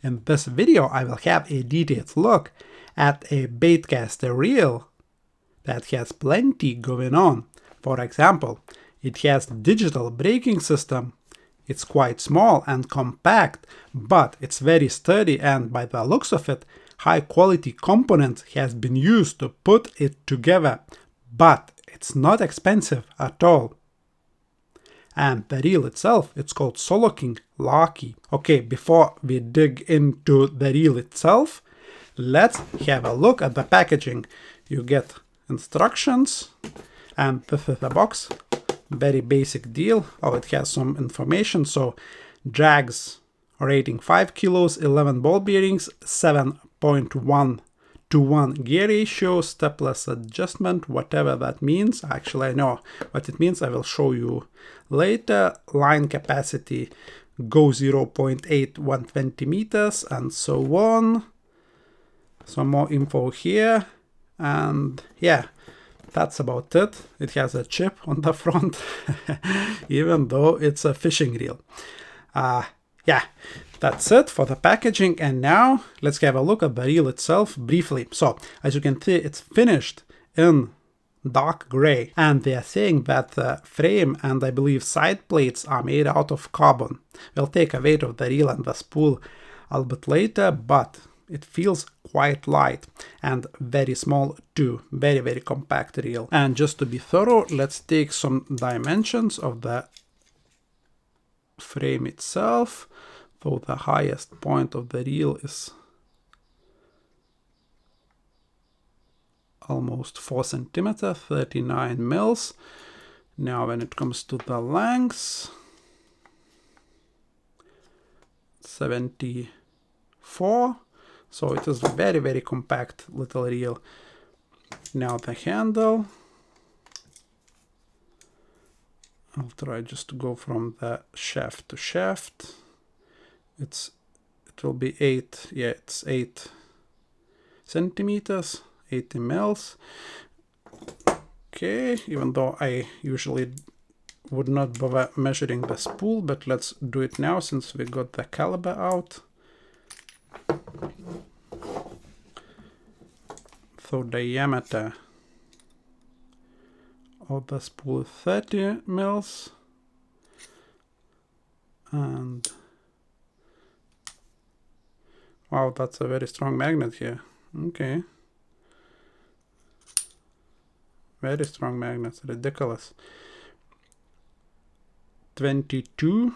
In this video, I will have a detailed look at a baitcaster reel that has plenty going on. For example, it has digital braking system. It's quite small and compact, but it's very sturdy, and by the looks of it, high quality components has been used to put it together, but it's not expensive at all. And the reel itself, it's called Soloking Larkie. Okay, before we dig into the reel itself, let's have a look at the packaging. You get instructions, and this is the box. Very basic deal. Oh, it has some information. So drags rating 5 kilos, 11 ball bearings, 7.1:1 gear ratio, stepless adjustment, whatever that means. Actually, I know what it means. I will show you later. Line capacity, go 0.8, 120 meters, and so on. Some more info here. And yeah, that's about it. It has a chip on the front, even though it's a fishing reel. Yeah, that's it for the packaging. And now let's have a look at the reel itself briefly. So as you can see, it's finished in dark gray, and they are saying that the frame and I believe side plates are made out of carbon. We'll take a weight of the reel and the spool a little bit later, but it feels quite light and very small too. Very, very compact reel. And just to be thorough, let's take some dimensions of the frame itself. So the highest point of the reel is almost 4 centimeters, 39 mils. Now when it comes to the length, 74. So it is very, very compact little reel. Now the handle. I'll try just to go from the shaft to shaft. It will be 8, yeah, it's 8 centimeters, 80 mils. Okay, even though I usually would not bother measuring the spool, but let's do it now since we got the caliber out. So diameter of the spool is 30 mils, and wow, that's a very strong magnet here. Okay, very strong magnets, ridiculous. 22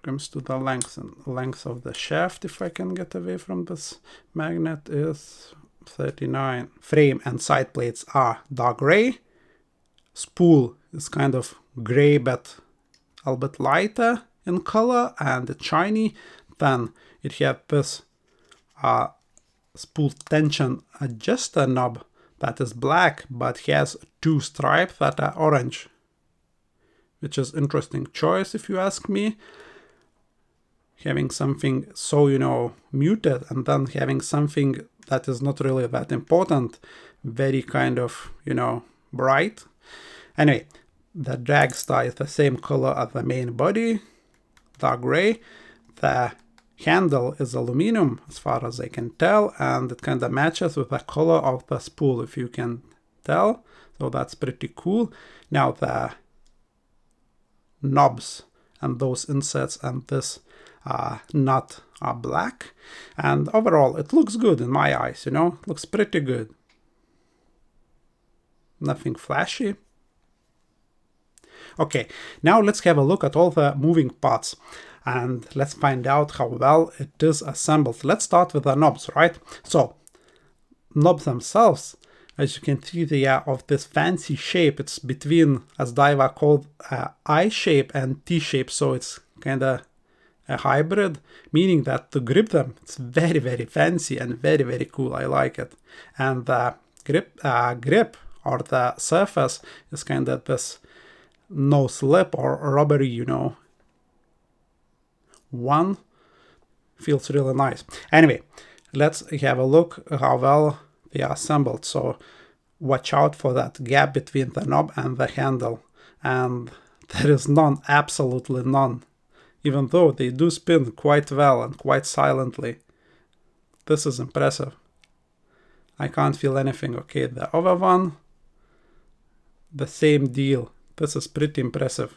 comes to the length, and length of the shaft, if I can get away from this magnet, is 39. Frame and side plates are dark gray. Spool is kind of gray but a little bit lighter in color and it's shiny. Then it has this spool tension adjuster knob that is black but has 2 stripes that are orange, which is interesting choice if you ask me. Having something so, you know, muted and then having something that is not really that important, very kind of, you know, bright. Anyway, the drag star is the same color as the main body, dark gray. The handle is aluminum as far as I can tell, and it kind of matches with the color of the spool, if you can tell. So that's pretty cool. Now the knobs and those inserts and this nut are black, and overall it looks good in my eyes, you know, it looks pretty good. Nothing flashy. Okay, now let's have a look at all the moving parts and let's find out how well it is assembled. Let's start with the knobs, right? So knobs themselves, as you can see, they are of this fancy shape. It's between, as diver called, I shape and T shape, so it's kind of a hybrid, meaning that to grip them, it's very, very fancy and very, very cool. I like it. And the grip or the surface is kind of this no slip or rubbery, you know. One feels really nice. Anyway, let's have a look how well they are assembled. So watch out for that gap between the knob and the handle. And there is none, absolutely none. Even though they do spin quite well and quite silently. This is impressive. I can't feel anything. Okay, the other one, the same deal. This is pretty impressive.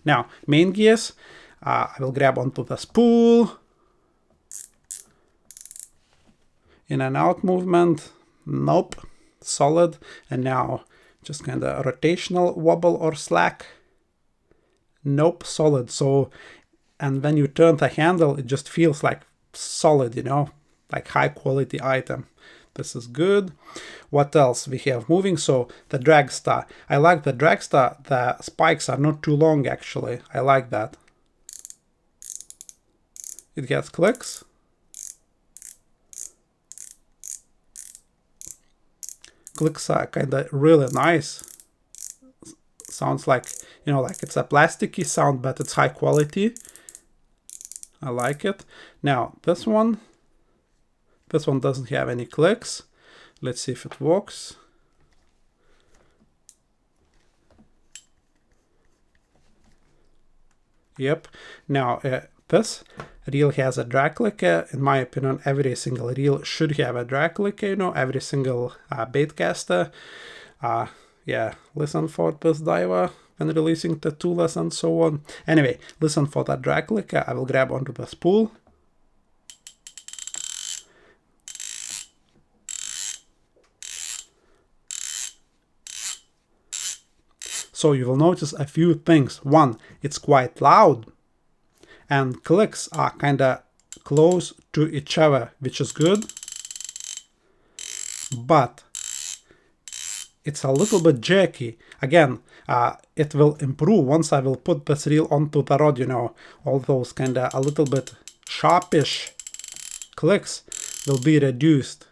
Now, main gears, I will grab onto the spool. In and out movement, nope, solid. And now just kind of rotational wobble or slack, nope, solid. So, and when you turn the handle, it just feels like solid, you know, like high quality item. This is good. What else we have moving? So the drag star. I like the drag star. The spikes are not too long actually. I like that. It gets clicks. Clicks are kind of really nice. Sounds like, you know, like it's a plasticky sound, but it's high quality. I like it. Now this one doesn't have any clicks. Let's see if it works. Yep. Now this reel has a drag clicker. In my opinion, every single reel should have a drag clicker, you know, every single bait caster. Yeah, listen for this diver when releasing the tools and so on. Anyway, listen for that drag clicker. I will grab onto the spool. So you will notice a few things. One, it's quite loud, and clicks are kind of close to each other, which is good. But it's a little bit jerky. Again, it will improve once I will put this reel onto the rod, you know. All those kind of a little bit sharpish clicks will be reduced.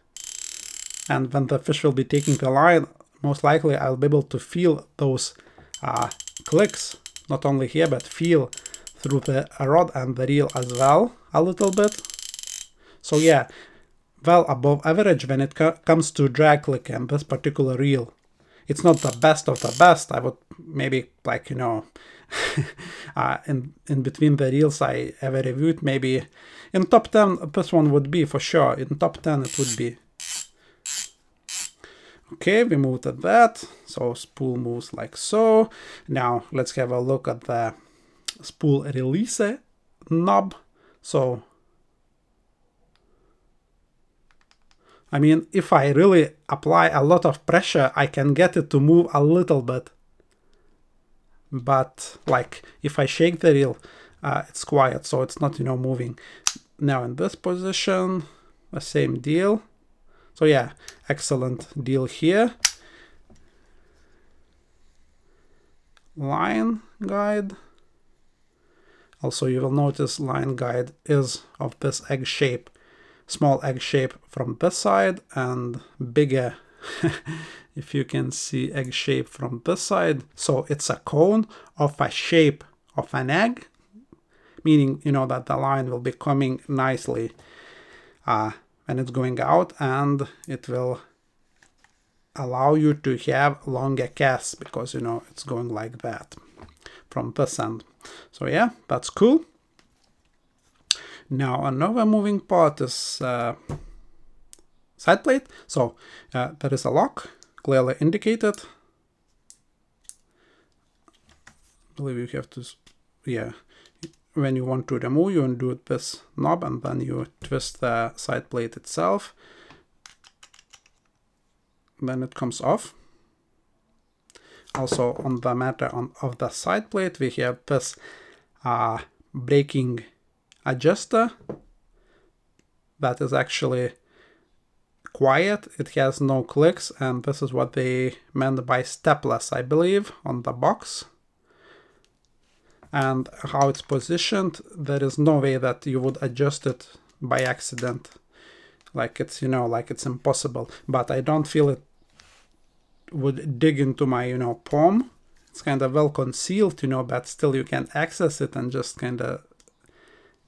And when the fish will be taking the line, most likely I'll be able to feel those clicks, not only here, but feel through the rod and the reel as well, a little bit. So yeah, well above average when it comes to drag click and this particular reel. It's not the best of the best. I would maybe, like, you know, in between the reels I ever reviewed, maybe in top 10 this one would be for sure. In top 10 it would be. Okay, we moved at that. So spool moves like so. Now let's have a look at the spool release knob. So I mean, if I really apply a lot of pressure, I can get it to move a little bit. But like if I shake the reel, it's quiet, so it's not, you know, moving. Now in this position, the same deal. So yeah, excellent deal here. Line guide. Also, you will notice line guide is of this egg shape. Small egg shape from this side and bigger, if you can see, egg shape from this side. So it's a cone of a shape of an egg, meaning, you know, that the line will be coming nicely when it's going out, and it will allow you to have longer casts because, you know, it's going like that from this end. So yeah, that's cool. Now another moving part is side plate. So there is a lock clearly indicated. I believe you have to, yeah, when you want to remove, you undo this knob and then you twist the side plate itself. Then it comes off. Also on the matter of the side plate, we have this braking adjuster that is actually quiet. It has no clicks, and this is what they meant by stepless, I believe, on the box. And how it's positioned, there is no way that you would adjust it by accident. Like it's, you know, like it's impossible. But I don't feel it would dig into my, you know, palm. It's kind of well concealed, you know, but still you can access it and just kind of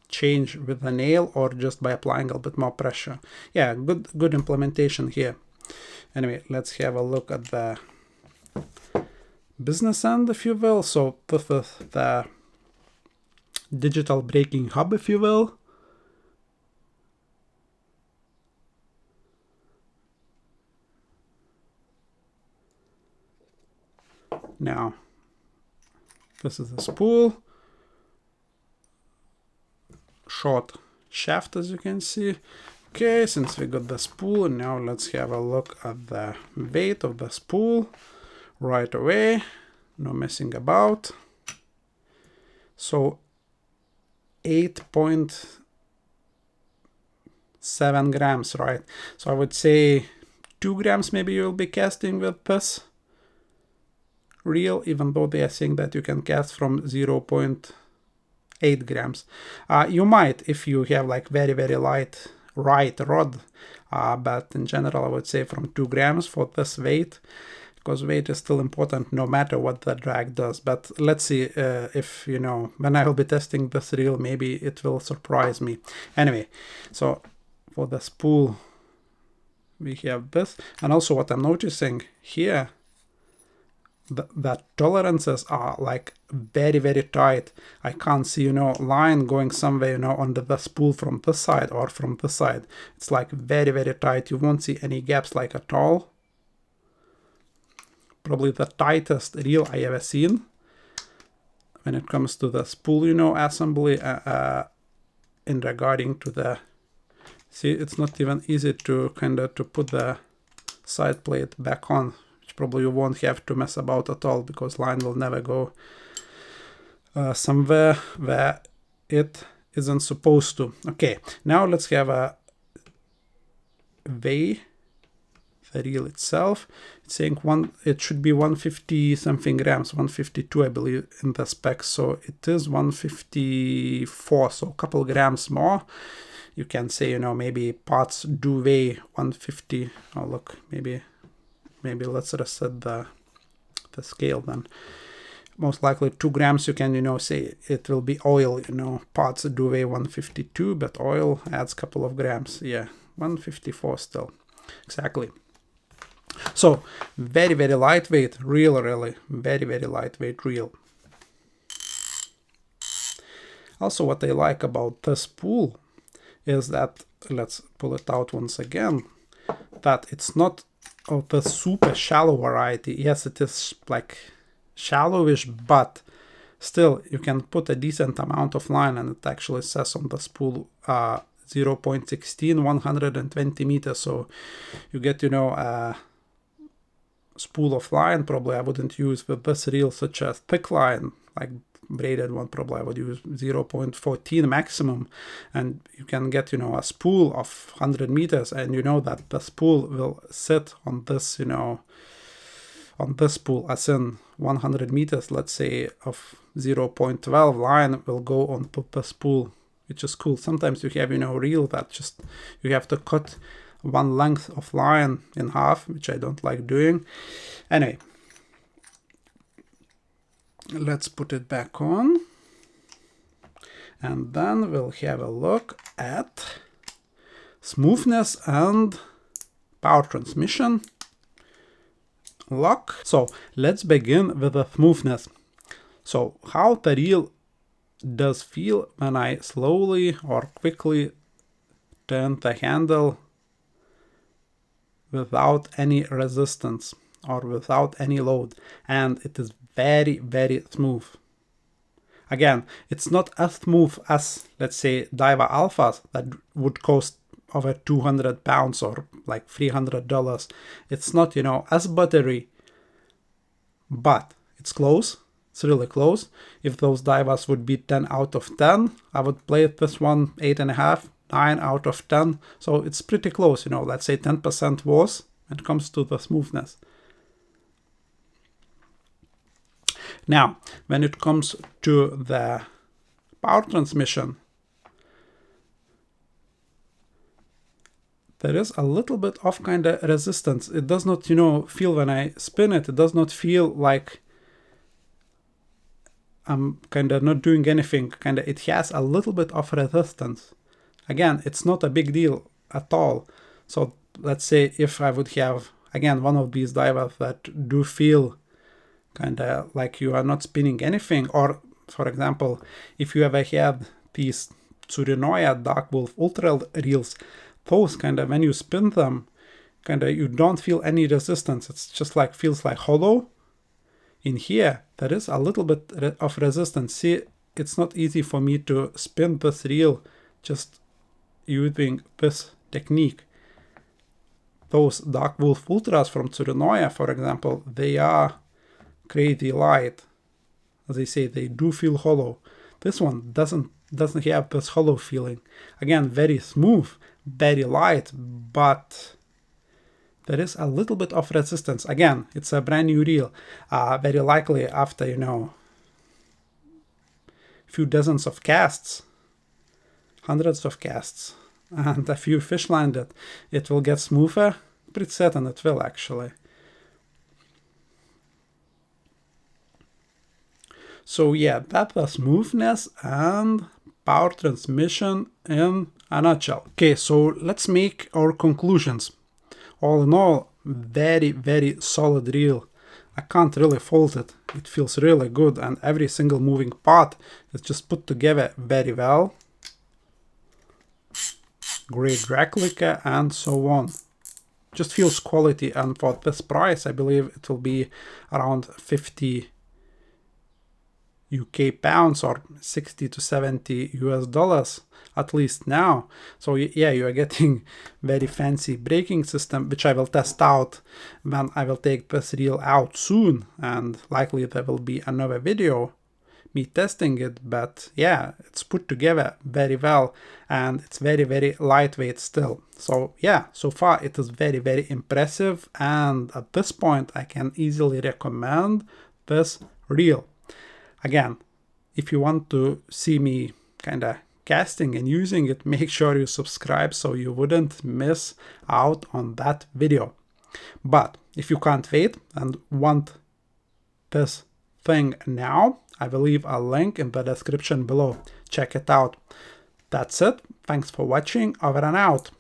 change with a nail or just by applying a bit more pressure. Yeah, good implementation here. Anyway, let's have a look at the business end, if you will. So this is the digital braking hub, if you will. Now, this is the spool. Short shaft, as you can see. Okay, since we got the spool, now let's have a look at the weight of the spool right away. No messing about. So 8.7 grams, right? So I would say 2 grams maybe you'll be casting with this reel, even though they are saying that you can cast from 0.8 grams. You might if you have like very, very light right rod, but in general I would say from 2 grams for this weight, because weight is still important no matter what the drag does. But let's see if, you know, when I will be testing this reel, maybe it will surprise me. Anyway, so for the spool we have this, and also what I'm noticing here, the tolerances are like very, very tight. I can't see, you know, line going somewhere, you know, on the spool from this side or from this side. It's like very, very tight. You won't see any gaps like at all. Probably the tightest reel I ever seen when it comes to the spool, you know, assembly in regarding to the, see, it's not even easy to kind of to put the side plate back on. Probably you won't have to mess about at all, because line will never go somewhere where it isn't supposed to. Okay, now let's have a weigh the reel itself. It's saying it should be 150 something grams, 152 I believe in the specs, so it is 154, so a couple grams more. You can say, you know, maybe parts do weigh 150. Oh look, maybe let's reset the scale then. Most likely 2 grams you can, you know, say it will be oil, you know, parts do weigh 152, but oil adds a couple of grams. Yeah, 154 still. Exactly. So very, very lightweight reel, really. Very, very lightweight reel. Also what I like about this spool is that, let's pull it out once again, that it's not of the super shallow variety. Yes, it is like shallowish, but still you can put a decent amount of line, and it actually says on the spool 0.16, 120 meters. So you get, you know, a spool of line. Probably I wouldn't use with this reel such a thick line, like braided one. Probably I would use 0.14 maximum, and you can get, you know, a spool of 100 meters, and you know that the spool will sit on this, you know, on this spool, as in 100 meters, let's say, of 0.12 line will go on the spool, which is cool. Sometimes you have, you know, reel that just you have to cut one length of line in half, which I don't like doing. Anyway, let's put it back on, and then we'll have a look at smoothness and power transmission lock. So let's begin with the smoothness. So how the reel does feel when I slowly or quickly turn the handle without any resistance or without any load, and it is very, very smooth. Again, it's not as smooth as, let's say, Diver Alphas that would cost over 200 pounds or like $300. It's not, you know, as buttery, but it's close. It's really close. If those divers would be 10 out of 10, I would play this one 8.5, 9 out of 10. So it's pretty close, you know, let's say 10% worse when it comes to the smoothness. Now, when it comes to the power transmission, there is a little bit of kind of resistance. It does not, you know, feel when I spin it, it does not feel like I'm kind of not doing anything. Kind of, it has a little bit of resistance. Again, it's not a big deal at all. So let's say if I would have, again, one of these divers that do feel kind of like you are not spinning anything, or for example, if you ever had these Tsurinoya Dark Wolf Ultra reels, those kind of, when you spin them, kind of you don't feel any resistance. It's just like feels like hollow. in here, there is a little bit of resistance. See, it's not easy for me to spin this reel just using this technique. Those Dark Wolf Ultras from Tsurinoya, for example, they are crazy light. As they say, they do feel hollow. This one doesn't have this hollow feeling. Again, very smooth, very light, but there is a little bit of resistance. Again, it's a brand new reel. Very likely after, you know, few dozens of casts, hundreds of casts, and a few fish landed, it will get smoother. Pretty certain it will, actually. So yeah, that was Smoothness and power transmission in a nutshell. Okay, so let's make our conclusions. All in all, very, very solid reel. I can't really fault it. It feels really good, and every single moving part is just put together very well. Great replica and so on. Just feels quality, and for this price, I believe it will be around 50 UK pounds or 60 to 70 US dollars at least now. So yeah, you are getting very fancy braking system, which I will test out when I will take this reel out soon, and likely there will be another video me testing it. But yeah, it's put together very well, and it's very, very lightweight still. So yeah, so far it is very, very impressive, and at this point I can easily recommend this reel. Again, if you want to see me kind of casting and using it, make sure you subscribe so you wouldn't miss out on that video. But if you can't wait and want this thing now, I will leave a link in the description below. Check it out. That's it. Thanks for watching. Over and out.